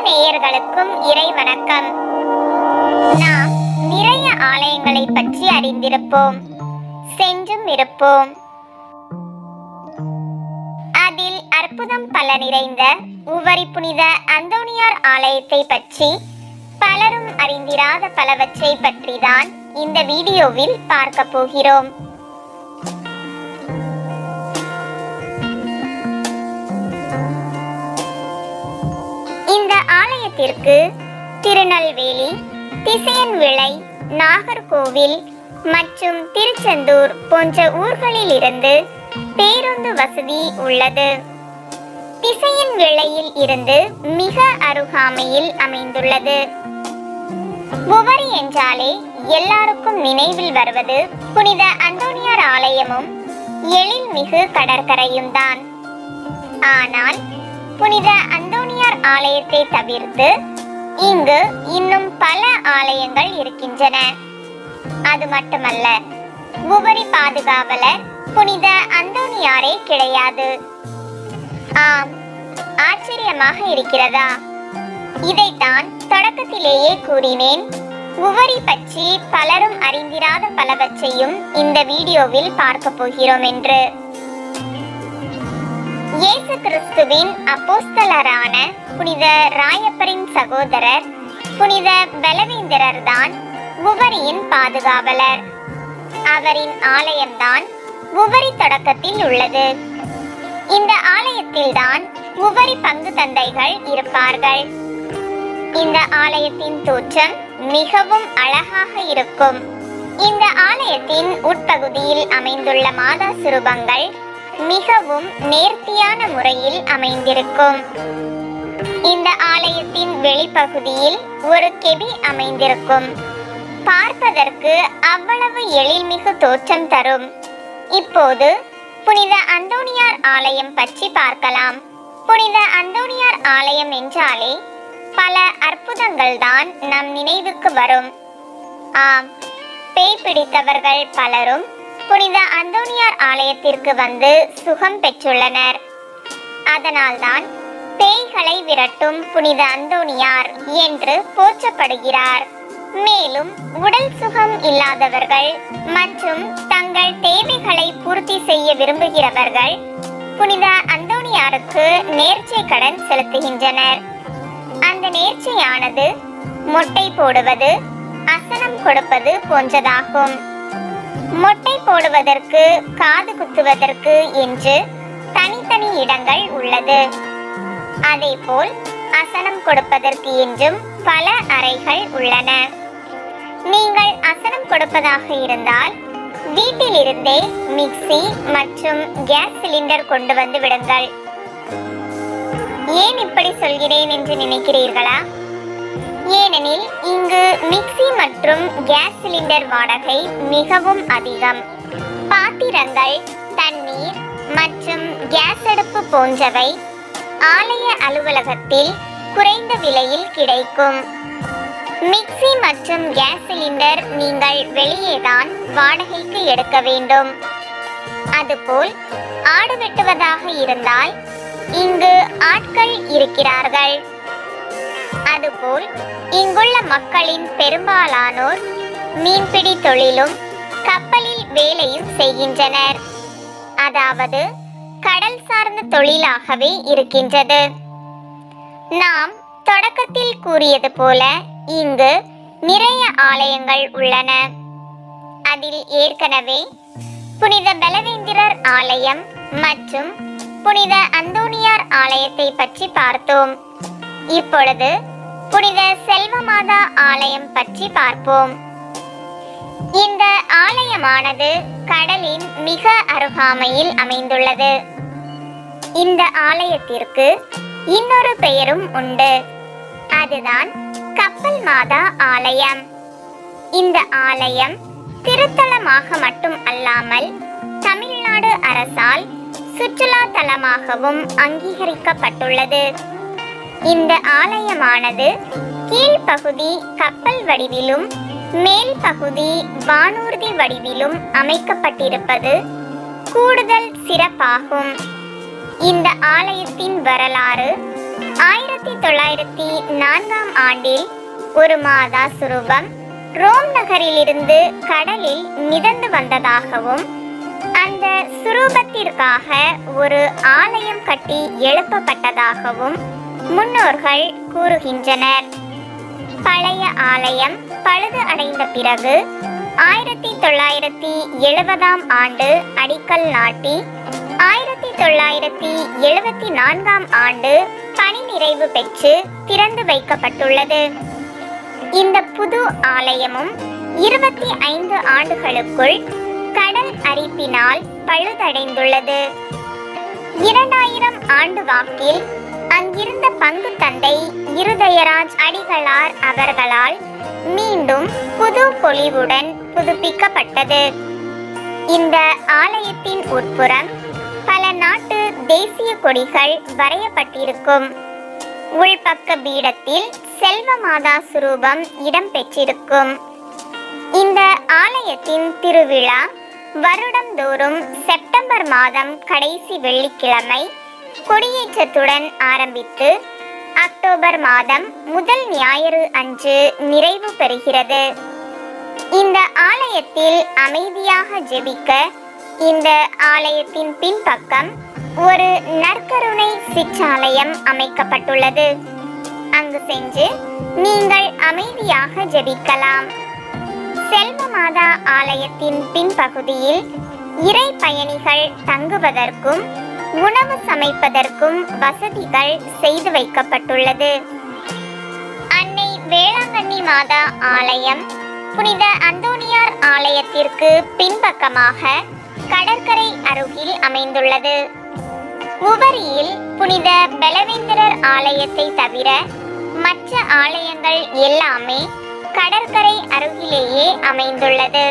நேயர்களுக்கும் இறை வணக்கம். நாம் நிறைய ஆலயங்களை பற்றி அறிந்திருப்போம், சென்றும் இருப்போம். அதில் அற்புதம் பல நிறைந்த உவரி புனித அந்தோணியார் ஆலயத்தை பற்றி பலரும் அறிந்திராத பலவற்றை பற்றி தான் இந்த வீடியோவில் பார்க்க போகிறோம். இந்த ஆலயத்திற்கு திருநெல்வேலி, திசையன்விளை, நாகர்கோவில் மற்றும் திருச்செந்தூர் போன்ற ஊர்களில் இருந்து பேருந்து வசதி உள்ளது. திசையன்விளையில் இருந்து மிக அருகாமையில் அமைந்துள்ளது. உவரி என்றாலே எல்லாருக்கும் நினைவில் வருவது புனித அந்தோணியார் ஆலயமும் எழில்மிகு கடற்கரையும் தான். ஆனால் புனித அந்தோணியார் ஆலயத்தை தவிர்த்து இங்கு இன்னும் பல ஆலயங்கள் இருக்கின்றன. அது மட்டுமல்ல, உவரி பாதுகாவலர் புனித அந்தோணியாரே கிடையாது. ஆம், ஆச்சரியமாக இருக்கிறதா? இதைத்தான் தொடக்கத்திலேயே கூறினேன். உவரி பற்றி பலரும் அறிந்திராத பலவற்றையும் இந்த வீடியோவில் பார்க்க போகிறோம் என்று. இயேசு கிறிஸ்துவின் அப்போஸ்தலரான புனித ராயப்பரின் சகோதரர் புனித பலவேந்திரர் தான் உவரியின் பாதுகாவலர். அவரின் ஆலயம்தான் உவரி தொடக்கத்தில் உள்ளது. இந்த ஆலயத்தில் தான் உவரி பங்கு தந்தைகள் இருப்பார்கள். இந்த ஆலயத்தின் தோற்றம் மிகவும் அழகாக இருக்கும். இந்த ஆலயத்தின் உட்பகுதியில் அமைந்துள்ள மாதா சுரூபங்கள் மிகவும் நேர்த்தியான முறையில் அமைந்திருக்கும். இந்த ஆலயத்தின் வெளிப்பகுதியில் ஒரு கெபி அமைந்திருக்கும். பார்ப்பதற்கு அவ்வளவு எழில்மிகு தோற்றம் தரும். இப்போது புனித அந்தோணியார் ஆலயம் பற்றி பார்க்கலாம். புனித அந்தோணியார் ஆலயம் என்றாலே பல அற்புதங்கள் தான் நம் நினைவுக்கு வரும். ஆம், பேய் பிடித்தவர்கள் பலரும் புனித அந்தோணியார் ஆலயத்திற்கு வந்து சுகம் பெற்றுள்ளனர். அதனால்தான் பேய்களை விரட்டும் புனித அந்தோணியார் என்று போற்றப்படுகிறார். மேலும் உடல் சுகம் இல்லாதவர்கள் மற்றும் தங்கள் தேவைகளை பூர்த்தி செய்ய விரும்புகிறவர்கள் புனித அந்தோணியாருக்கு நேர்ச்சை கடன் செலுத்துகின்றனர். அந்த நேர்ச்சையானது மொட்டை போடுவது, அசனம் கொடுப்பது போன்றதாகும். மொட்டை போடுவதற்கு, காது குத்துவதற்கு என்று தனித்தனி இடங்கள் உள்ளது. அதேபோல் அசனம் கொடுப்பதற்கு என்றும் பல அறைகள் உள்ளன. நீங்கள் அசனம் கொடுப்பதாக இருந்தால் வீட்டில் இருந்தே மிக்சி மற்றும் கேஸ் சிலிண்டர் கொண்டு வந்து விடுங்கள். ஏன் இப்படி சொல்கிறேன் என்று நினைக்கிறீர்களா? ஏனெனில் இங்கு மிக்சி மற்றும் கேஸ் சிலிண்டர் வாடகை மிகவும் அதிகம். பாத்திரங்கள், தண்ணீர் மற்றும் கேஸ் அடுப்பு போன்றவை ஆலய அலுவலகத்தில் குறைந்த விலையில் கிடைக்கும். மிக்சி மற்றும் கேஸ் சிலிண்டர் நீங்கள் வெளியேதான் வாடகைக்கு எடுக்க வேண்டும். அதுபோல் ஆடு வெட்டுவதாக இருந்தால் இங்கு ஆட்கள் இருக்கிறார்கள். அதுபோல் இங்குள்ள மக்களின் பெரும்பாலானோர் மீன்பிடி தொழிலும் கப்பலில் வேலையும் செய்கின்றனர். அதாவது கடல் சார்ந்த தொழிலாகவே இருக்கின்றது. நாம் தொடக்கத்தில் கூறியது போல இங்கு நிறைய ஆலயங்கள் உள்ளன. அதில் ஏற்கனவே புனித பலவேந்திரர் ஆலயம் மற்றும் புனித அந்தோணியார் ஆலயத்தை பற்றி பார்த்தோம். இப்பொழுது புனித செல்வமாதா ஆலயம் பற்றி பார்ப்போம். இந்த ஆலயமானது கடலின் மிக அருகாமையில் அமைந்துள்ளது. இந்த ஆலயத்திற்கு இன்னொரு பெயரும் உண்டு. அதுதான் கப்பல் மாதா ஆலயம். இந்த ஆலயம் திருத்தலமாக மட்டும் அல்லாமல் தமிழ்நாடு அரசால் சுற்றுலா தலமாகவும் அங்கீகரிக்கப்பட்டுள்ளது. இந்த ஆலயமானது கீழ்ப்பகுதி கப்பல் வடிவிலும் மேல் பகுதி வானூர்தி வடிவிலும் அமைக்கப்பட்டிருப்பது கூடுதல் சிறப்பாகும். இந்த ஆலயத்தின் வரலாறு 1904ஆம் ஆண்டில் ஒரு மாதா சுரூபம் ரோம் நகரிலிருந்து கடலில் மிதந்து வந்ததாகவும் அந்த சுரூபத்திற்காக ஒரு ஆலயம் கட்டி எழுப்பப்பட்டதாகவும் முன்னோர்கள் கூறுகின்றனர். பழைய ஆலயம் பழுது அடைந்த பிறகு 1970ஆம் ஆண்டு அடிக்கல் நாட்டி 1974ஆம் ஆண்டு பணி நிறைவு பெற்று திறந்து வைக்கப்பட்டுள்ளது. இந்த புது ஆலயமும் 25 ஆண்டுகளுக்குள் கடல் அரிப்பினால் பழுதடைந்துள்ளது. 2000 ஆண்டு வாக்கில் அங்கிருந்த பங்கு தந்தை இருதயராஜ் அடிகளார் அவர்களால் மீண்டும் புது பொலிவுடன் புதுப்பிக்கப்பட்டது. இந்த ஆலயத்தின் உட்புறம் பல நாட்டு தேசிய கொடிகள் வரையப்பட்டிருக்கும். உள்பக்க பீடத்தில் செல்வ மாதா சுரூபம் இடம்பெற்றிருக்கும். இந்த ஆலயத்தின் திருவிழா வருடந்தோறும் செப்டம்பர் மாதம் கடைசி வெள்ளிக்கிழமை கொடியேற்றத்துடன் ஆரம்பித்து அக்டோபர் மாதம் முதல் ஞாயிறு அன்று நிறைவு பெறுகிறது. இந்த ஆலயத்தில் அமைதியாக ஜெபிக்க இந்த ஆலயத்தின் பின்பக்கம் ஒரு நற்கருணை சிற்றாலயம் அமைக்கப்பட்டுள்ளது. அங்கு சென்று நீங்கள் அமைதியாக ஜெபிக்கலாம். செல்வ மாதா ஆலயத்தின் பின்பகுதியில் இறை பயணிகள் தங்குவதற்கும் உணவு சமைப்பதற்கும் வசதிகள் செய்து வைக்கப்பட்டுள்ளது. அன்னை வேளாங்கண்ணி மாதா ஆலயம் புனித அந்தோணியார் ஆலயத்திற்கு பின்பக்கமாக கடற்கரை அருகில் அமைந்துள்ளது. உவரியில் புனித பலவேந்திரர் ஆலயத்தை தவிர மற்ற ஆலயங்கள் எல்லாமே கடற்கரை அருகிலேயே அமைந்துள்ளது.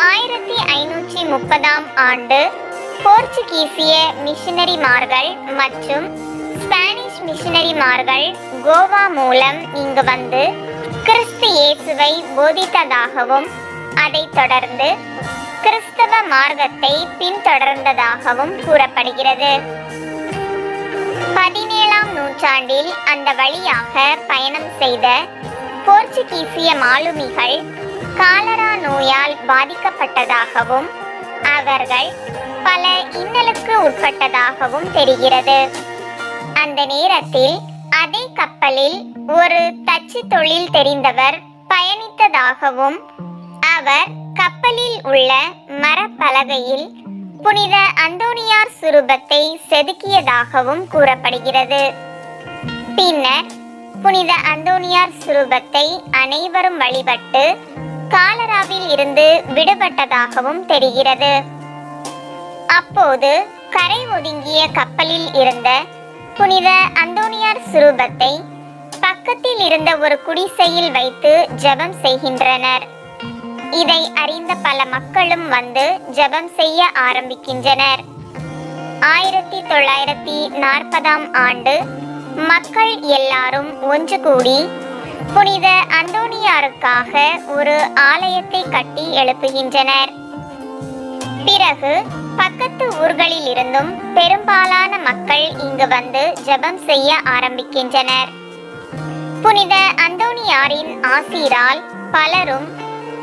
1530ஆம் ஆண்டு போர்ச்சுகீசிய மிஷனரிமார்கள் மற்றும் ஸ்பானிஷ் மிஷனரிமார்கள் கோவா மூலம் இங்கு வந்து கிறிஸ்து இயேசுவை போதித்ததாகவும் அதைத் தொடர்ந்து கிறிஸ்தவ மார்க்கத்தை பின்தொடர்ந்ததாகவும் கூறப்படுகிறது. 17ஆம் நூற்றாண்டில் அந்த வழியாக பயணம் செய்த போர்ச்சுகீசிய மாலுமிகள் காலரா நோயால் பாதிக்கப்பட்டதாகவும் அவர்கள் பல இன்னலுக்கு உட்பட்டதாகவும் தெரிகிறது. அந்த நேரத்தில் அதே கப்பலில் ஒரு தச்சு தொழில் தெரிந்தவர் பயணித்ததாகவும் அவர் கப்பலில் உள்ள மரப்பலகையில் புனித அந்தோணியார் சுரூபத்தை செதுக்கியதாகவும் கூறப்படுகிறது. பின்னர் புனித அந்தோணியார் சுரூபத்தை அனைவரும் வழிபட்டு காலராவில் இருந்து விடுபட்டதாகவும் தெரிகிறது. அப்போது கரை ஒதுங்கிய கப்பலில் இருந்த புனித அந்தோணியார் சுரூபத்தை பக்கத்தில் இருந்த ஒரு குடிசையில் வைத்து ஜெபம் செய்கின்றனர். இதை அறிந்த பல மக்களும் வந்து ஜெபம் செய்ய ஆரம்பிக்கின்றனர். 1940ஆம் ஆண்டு மக்கள் எல்லாரும் ஒன்று கூடி புனித அந்தோணியாருக்காக ஒரு ஆலயத்தை கட்டி எழுப்புகின்றனர். பிறகு பக்கத்து ஊர்களில் இருந்தும் பெரும்பாலான மக்கள் இங்கு வந்து ஜெபம் செய்ய ஆரம்பிக்கின்றனர். புனித அந்தோணியாரின் ஆசீரால் பலரும்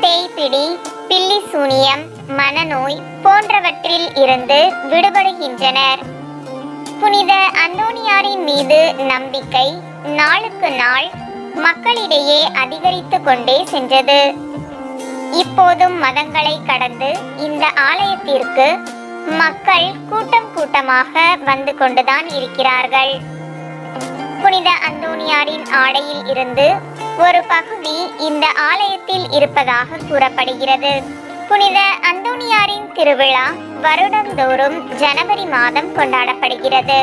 பேய்பிடி, பில்லி சூனியம், மனநோய் போன்றவற்றில் இருந்து விடுபடுகின்றனர். புனித அந்தோணியாரின் மீது நம்பிக்கை நாளுக்கு நாள் மக்களிடையே அதிகரித்து கொண்டே சென்றது. இப்போதும் மதங்களை கடந்து இந்த ஆலயத்திற்கு மக்கள் கூட்டம் கூட்டமாக வந்து கொண்டுதான் இருக்கிறார்கள். புனித அந்தோணியாரின் ஆடையில் இருந்து ஒரு பகுதி இந்த ஆலயத்தில் இருப்பதாக கூறப்படுகிறது. புனித அந்தோணியாரின் திருவிழா வருடந்தோறும் ஜனவரி மாதம் கொண்டாடப்படுகிறது.